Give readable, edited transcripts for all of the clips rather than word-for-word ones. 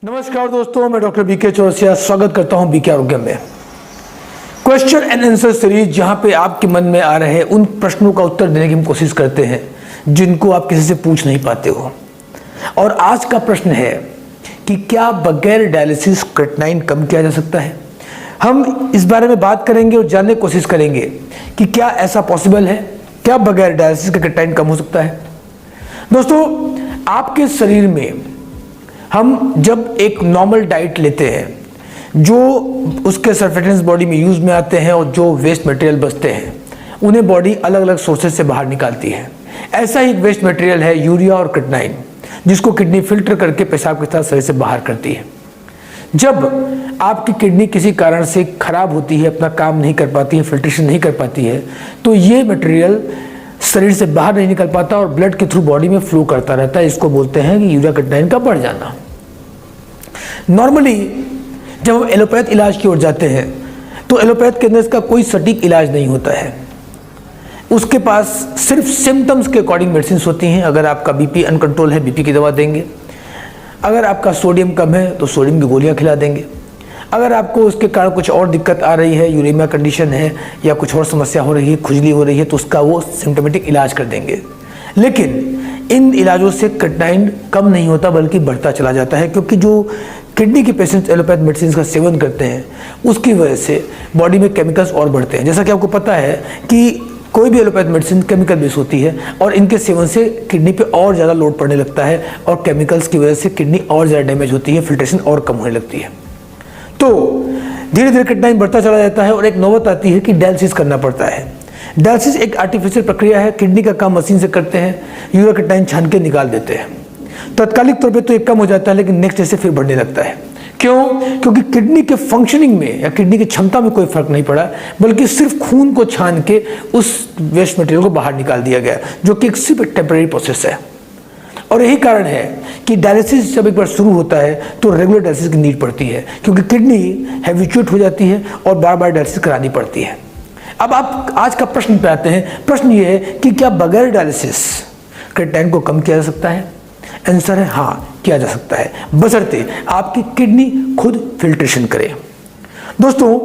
नमस्कार दोस्तों, मैं डॉक्टर बीके चौरसिया स्वागत करता हूं बीके आरोग्य में। क्वेश्चन एंड आंसर सीरीज, जहां पे आपके मन में आ रहे उन प्रश्नों का उत्तर देने की हम कोशिश करते हैं जिनको आप किसी से पूछ नहीं पाते हो। और आज का प्रश्न है कि क्या बगैर डायलिसिस क्रिएटिनिन कम किया जा सकता है। हम इस बारे में बात करेंगे और जानने की कोशिश करेंगे कि क्या ऐसा पॉसिबल है, क्या बगैर डायलिसिस का क्रिएटिनिन कम हो सकता है। दोस्तों, आपके शरीर में हम जब एक नॉर्मल डाइट लेते हैं, जो उसके सर्फेक्टेंट्स बॉडी में यूज में आते हैं और जो वेस्ट मटेरियल बचते हैं उन्हें बॉडी अलग अलग सोर्सेज से बाहर निकालती है। ऐसा ही एक वेस्ट मटेरियल है यूरिया और क्रिएटिनिन, जिसको किडनी फिल्टर करके पेशाब के साथ शरीर से बाहर करती है। जब आपकी किडनी किसी कारण से खराब होती है, अपना काम नहीं कर पाती है, फिल्ट्रेशन नहीं कर पाती है, तो ये मटेरियल शरीर से बाहर नहीं निकल पाता और ब्लड के थ्रू बॉडी में फ्लो करता रहता है। इसको बोलते हैं कि यूरिया क्रिएटिनिन का बढ़ जाना। नॉर्मली जब हम एलोपैथ इलाज की ओर जाते हैं तो एलोपैथ के अंदर इसका कोई सटीक इलाज नहीं होता है। उसके पास सिर्फ सिम्टम्स के अकॉर्डिंग मेडिसिन होती हैं। अगर आपका बीपी अनकंट्रोल है, बीपी की दवा देंगे। अगर आपका सोडियम कम है तो सोडियम की गोलियां खिला देंगे। अगर आपको उसके कारण कुछ और दिक्कत आ रही है, यूरेमिया कंडीशन है या कुछ और समस्या हो रही है, खुजली हो रही है, तो उसका वो सिम्टोमेटिक इलाज कर देंगे। लेकिन इन इलाजों से क्रिएटिनिन कम नहीं होता बल्कि बढ़ता चला जाता है, क्योंकि जो किडनी के पेशेंट्स एलोपैथ मेडिसिन का सेवन करते हैं उसकी वजह से बॉडी में केमिकल्स और बढ़ते हैं। जैसा कि आपको पता है कि कोई भी एलोपैथ मेडिसिन केमिकल बेस होती है और इनके सेवन से किडनी पे और ज़्यादा लोड पड़ने लगता है और केमिकल्स की वजह से किडनी और ज़्यादा डैमेज होती है, फिल्ट्रेशन और कम होने लगती है। तो धीरे धीरे क्रिएटिनिन बढ़ता चला जाता है और एक नौबत आती है कि डायलिसिस करना पड़ता है। डायलिसिस एक आर्टिफिशियल प्रक्रिया है। किडनी का काम मशीन से करते हैं, यूरिया क्रिएटिनिन छान के निकाल देते हैं। तात्कालिक तौर पे तो एक कम हो जाता है, लेकिन नेक्स्ट डे से फिर बढ़ने लगता है। क्यों? क्योंकि किडनी के फंक्शनिंग में या किडनी की क्षमता में कोई फर्क नहीं पड़ा, बल्कि सिर्फ खून को छान के उस वेस्ट मटेरियल को बाहर निकाल दिया गया, जो कि सिर्फ एक टेम्परेरी प्रोसेस है। और यही कारण है कि डायलिसिस जब एक बार शुरू होता है तो रेगुलर डायलिसिस की नीड पड़ती है, क्योंकि किडनी हैबिचुएट हो जाती है और बार बार डायलिसिस करानी पड़ती है। अब आप आज का प्रश्न पे आते हैं। प्रश्न ये है कि क्या बगैर डायलिसिस क्रिएटिनिन को कम किया जा सकता है। आंसर है हाँ, किया जा सकता है, बशर्ते आपकी किडनी खुद फिल्ट्रेशन करे। दोस्तों,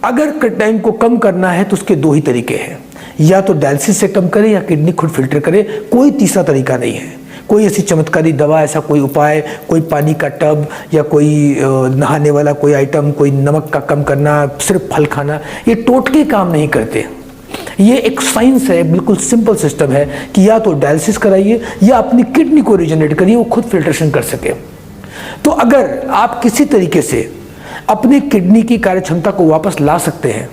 अगर क्रिएटिनिन को कम करना है तो उसके दो ही तरीके हैं, या तो डायलिसिस से कम करे या किडनी खुद फिल्टर करे। कोई तीसरा तरीका नहीं है। कोई ऐसी चमत्कारी दवा, ऐसा कोई उपाय, कोई पानी का टब या कोई नहाने वाला कोई आइटम, कोई नमक का कम करना, सिर्फ फल खाना, ये टोटके काम नहीं करते। ये एक साइंस है, बिल्कुल सिंपल सिस्टम है कि या तो डायलिसिस कराइए या अपनी किडनी को रीजनरेट करिए, वो खुद फिल्ट्रेशन कर सके। तो अगर आप किसी तरीके से अपनी किडनी की कार्य क्षमता को वापस ला सकते हैं,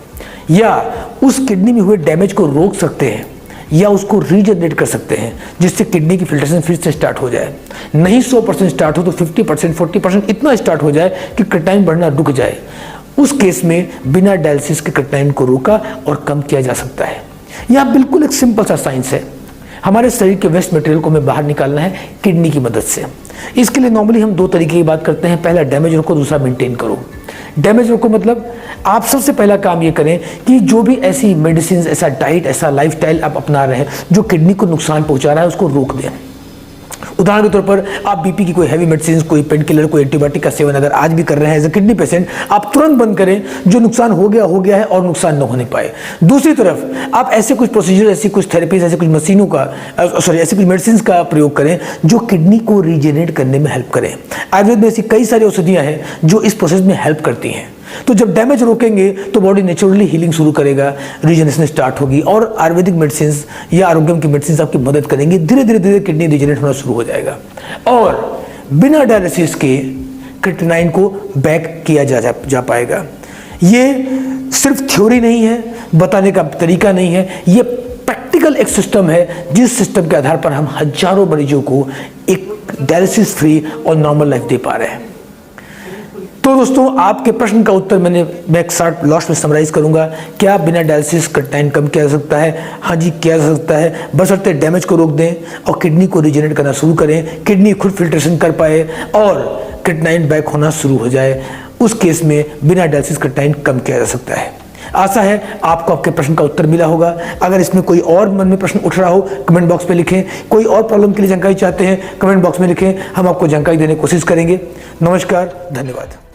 या उस किडनी में हुए डैमेज को रोक सकते हैं, या उसको रीजनरेट कर सकते हैं, जिससे किडनी की फिल्ट्रेशन फिर से स्टार्ट हो जाए, नहीं 100% स्टार्ट हो तो 50%, 40% इतना स्टार्ट हो जाए कि क्रिएटिनिन बढ़ना रुक जाए, उस केस में बिना डायलिसिस के क्रिएटिनिन को रोका और कम किया जा सकता है। यह बिल्कुल एक सिंपल सा साइंस है। हमारे शरीर के वेस्ट मटेरियल को हमें बाहर निकालना है किडनी की मदद से। इसके लिए नॉर्मली हम दो तरीके की बात करते हैं। पहला डैमेज रोको, दूसरा मेंटेन करो। डैमेज रोको मतलब आप सबसे पहला काम ये करें कि जो भी ऐसी मेडिसिन, ऐसा डाइट, ऐसा लाइफस्टाइल आप अपना रहे हैं जो किडनी को नुकसान पहुंचा रहा है, उसको रोक दें। उदाहरण के तौर पर आप बीपी की कोई हैवी मेडिसिन, कोई पेन किलर, कोई एंटीबायोटिक का सेवन अगर आज भी कर रहे हैं एज ए किडनी पेशेंट, आप तुरंत बंद करें। जो नुकसान हो गया है और नुकसान न होने पाए। दूसरी तरफ आप ऐसे कुछ प्रोसीजर, ऐसी कुछ थेरेपीज, ऐसे कुछ मशीनों का ऐसे कुछ मेडिसिन का प्रयोग करें जो किडनी को रीजनरेट करने में हेल्प करें। आयुर्वेद में ऐसी कई सारी औषधियाँ हैं जो इस प्रोसेस में हेल्प करती हैं। तो जब डैमेज रोकेंगे तो बॉडी नेचुरली हीलिंग शुरू करेगा, रीजनरेशन स्टार्ट होगी और आयुर्वेदिक मेडिसिन या आरोग्यम की मेडिसिन आपकी मदद करेंगी। धीरे धीरे किडनी रीजनरेट होना शुरू हो जाएगा और बिना डायलिसिस के क्रिएटिनिन को बैक किया जा पाएगा। ये सिर्फ थ्योरी नहीं है, बताने का तरीका नहीं है, ये प्रैक्टिकल एक सिस्टम है जिस सिस्टम के आधार पर हम हजारों मरीजों को एक डायलिसिस फ्री और नॉर्मल लाइफ दे पा रहे हैं। तो दोस्तों, आपके प्रश्न का उत्तर मैं एक शॉर्ट लास्ट में समराइज करूंगा। क्या बिना डायलिसिस क्रिएटिनिन कम किया जा सकता है? हाँ जी, किया जा सकता है, बशर्ते डैमेज को रोक दें और किडनी को रीजनरेट करना शुरू करें, किडनी खुद फिल्ट्रेशन कर पाए और क्रिएटिनिन बैक होना शुरू हो जाए। उस केस में बिना डायलिसिस क्रिएटिनिन कम किया जा सकता है। आशा है आपको आपके प्रश्न का उत्तर मिला होगा। अगर इसमें कोई और मन में प्रश्न उठ रहा हो कमेंट बॉक्स में लिखें, कोई और प्रॉब्लम के लिए जानकारी चाहते हैं कमेंट बॉक्स में लिखें, हम आपको जानकारी देने की कोशिश करेंगे। नमस्कार, धन्यवाद।